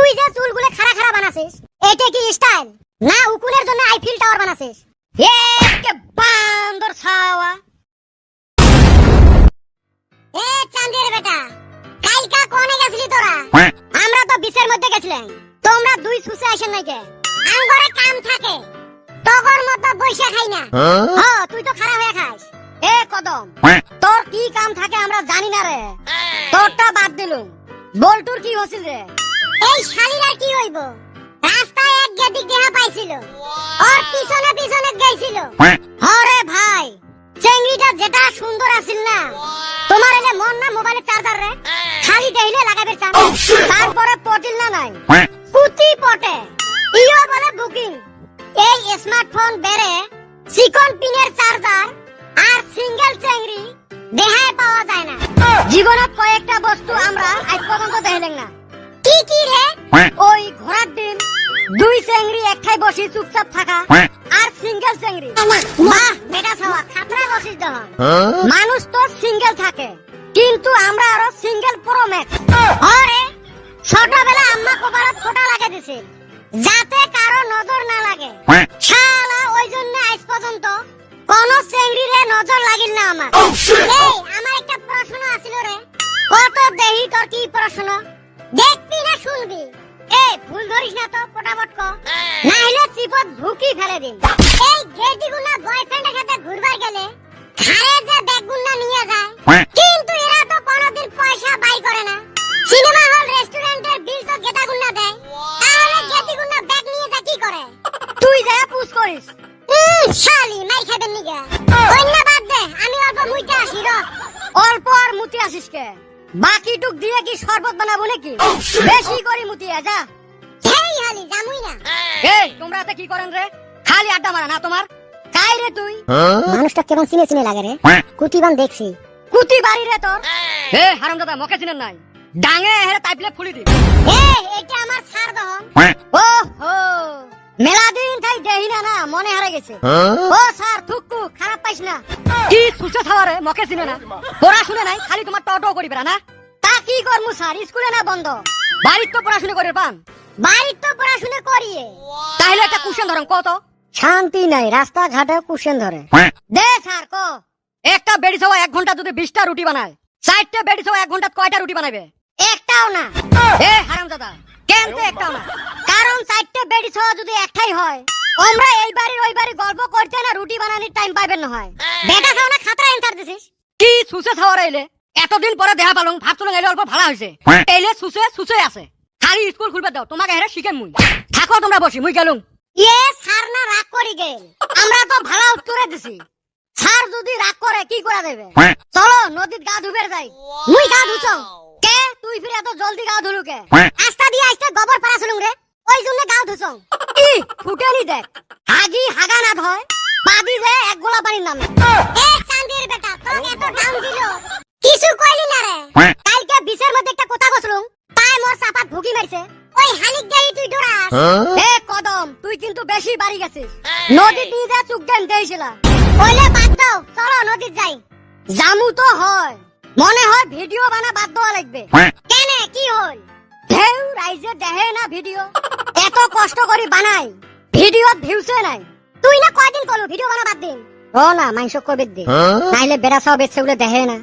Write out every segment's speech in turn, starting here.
তুই যে চুলগুলো খাড়া খাড়া বানাছিস এটা কি স্টাইল না উকুলের জন্য আইফেল টাওয়ার বানাছিস? একে বান্দর ছাওয়া। এ চাঁদের বেটা, কালকা কোনে গেছিলি তোরা? আমরা তো বিচের মধ্যে গেছিলাম। তোমরা দুই সুসে আসেন নাই কে? আঙ্গরে কাম থাকে তগর মতো বইসা খাই না। হ্যাঁ তুই তো খারাপ হয়ে খাস। এ কদম, তোর কি কাম থাকে আমরা জানি না রে। তোরটা বাদ দিলুম, বল্টুর কি হছিল রে? এই শালির আর কি হইব, রাস্তায় এক গেদিক দেখা পাইছিল, ওর পিছনে পিছনে গেছিল। হরে ভাই, চেংড়িটা যেটা সুন্দর আছিল না, তোমার এলে মন না মোবাইলের চার্জার রে, খালি দেইলে লাগাবে চান। তারপরে পটিল না নাই কুতি পটে ইও বলে বুকিং। এই স্মার্টফোন বেরে চিকন পিনের চার্জার আর সিঙ্গেল চেংড়ি দেখায় পাওয়া যায় না। জীবনত কয়েকটা বস্তু আমরা আজ পর্যন্ত দেখলেন না। কি কি রে? ওই ঘোড়ার ডিম, দুই চেংড়ি একটাই বসি চুপচাপ থাকা, আর সিঙ্গেল চেংড়ি। বাহ বেটা ছাওয়া, খাতরা বসিস যখন। মানুষ তো সিঙ্গেল থাকে, কিন্তু আমরা আরো সিঙ্গেল প্রো ম্যাক্স। আরে ছোটবেলা আম্মা কপালত ফোঁটা লাগিয়ে দিছে যাতে কারো নজর না লাগে। শালা ওই জন্য আজ পর্যন্ত কোন চেংড়িরে নজর লাগিল না আমার। এই আমার একটা প্রশ্ন আছিল রে, কত দেহি তোর কি প্রশ্ন? দেখবি না শুনবি? এই ভুল ধরিস না তো, পটাপট ক, না হলে চিপত ঢুকি ফেলে দিন। এই গেডিগুলা বয়ফ্রেন্ডের সাথে ঘুরবার গেলে ঘাড়ে যে ব্যাগগুলা নিয়ে যায়, কিন্তু এরা তো কোনোদিন পয়সা বাই করে না। সিনেমা হল রেস্টুরেন্টের বিল তো গেদাগুলা দেয়, তাহলে গেডিগুলা ব্যাগ নিয়ে যা কি করে? তুই যা পুশ করিস। শালি মাই খাবেন নিগা, অন্য বাদ দে, আমি অল্প মুইতে আসি র। অল্প আর মুতি আসিস কে? বাকি টুক দিয়ে কি শরবত বানাবো নাকি? বেশি করে মুতিয়া যা। হেই হালি জামুই না। এই তোমরা এত কি করেন রে? খালি আড্ডা মারা না তোমার? কাই রে তুই? মানুষটা কেমন চিনে চিনে লাগে রে। কুতিবান দেখছি। কুতি বাড়ি রে তোর? এ হারামজাদা, মকে চিনেন নাই? ডাঙে হেরে তাইপলে ফুলি দি। এ এটা আমার ছাড় দহন। ওহো, মেলাদিন তাই দেহি না না, মনে হারে গেছে। ও স্যার থুকু, খারাপ পাইস না। কি সুসে ছাওয়ারে, মকে চিনে না? পড়াশুনা নাই, খালি তোমার টটো করি বেড়া না। তা কি করমু স্যার, স্কুলে না বন্ধ? বাড়ির তো পড়াশুনা করে পান। বাড়ির তো পড়াশুনা করিয়ে। তাহলে একটা কুশন ধরম কত? শান্তি নাই, রাস্তা ঘাটে কুশন ধরে। দে স্যার ক। একটা বেড়ি ছাওয়া 1 ঘন্টা যদি 20টা রুটি বানায়, 4টা বেড়ি ছাওয়া 1 ঘন্টা কয়টা রুটি বানাবে? একটাও না। এ হারামজাদা, কেন তো একটাও না? কারণ 4টা বেড়ি ছাওয়া যদি একটাই হয়, আমরা এই বাড়ির ওই বাড়ি গল্প করতে না রুটি বানানোর টাইম পাইবেন না হয়। বেটা ছাওয়া না খাতরা এন্টার দিছিস। কি সুসে ছাওয়ার এলে? এতদিন পরে দেখা পালং, ভাবছিলাম এলে অল্প ভালো হয়েছে। এলে সুসে সুসে আছে, খালি স্কুল খুলবে দাও, তোমাকে হেরে শিখেন মুই। থাকো তোমরা বসি, মুই গেলুম। ইয়ে স্যার না রাগ করি গেল, আমরা তো ভালো উত্তরে দিছি। স্যার যদি রাগ করে কি করা দেবে? চলো নদীত গা ধুবে যাই। মুই গা ধুছ কে? তুই ফিরে এত জলদি গা ধুলু কে? আস্তা দিয়ে আস্তে গোবর পাড়া চলুম রে, ওই জন্য গা ধুছ। কি ফুটানি দেখ, হাগি হাগা না ধয়, পাদি যে এক গোলা পানির নামে। এ চাঁদের বেটা, তোর এত দাম দিল কিছু কইলি না রে। কালকে বিচের মধ্যে একটা কথা কইছিলুম, তাই মোর চাপাত ভুকি মারছে। ওই হালিক দেই তুই ডরাস। এ কদম, তুই কিন্তু বেশি বাড়ি গেছিস। নদীত নিয়ে যা চুক দেন দেইছিলা। ওইলে বাদ দাও, চলো নদীত যাই। জামু তো হয়, মনে হয় ভিডিও বানা বাদ দেওয়া লাগবে। কেনে কি হল? ঢেউ রাইজে দেহে না ভিডিও, এত কষ্ট করে বানাই, ভিডিও ভিউছে নাই। তুই না কয়দিন কলো ভিডিও বানা বাদ দিন। ও না মাংস কবে দে, নাইলে বেড়া সব বেচছে গুলো দেখে না।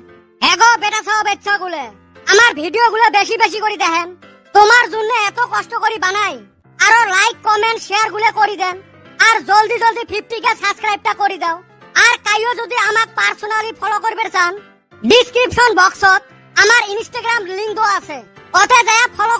এগো বেটা সব বেচছে গুলো, আমার ভিডিও গুলো বেশি বেশি করে দেখেন। তোমার জন্য এত কষ্ট করে বানাই, আরো লাইক কমেন্ট শেয়ার গুলো করে দেন, আর জলদি জলদি 50K সাবস্ক্রাইবটা করে দাও। আর কাইও যদি আমাক পার্সোনালি ফলো করবে চান, ডিসক্রিপশন বক্সত আমার ইনস্টাগ্রাম লিংক দেওয়া আছে, ওতে যায় ফলো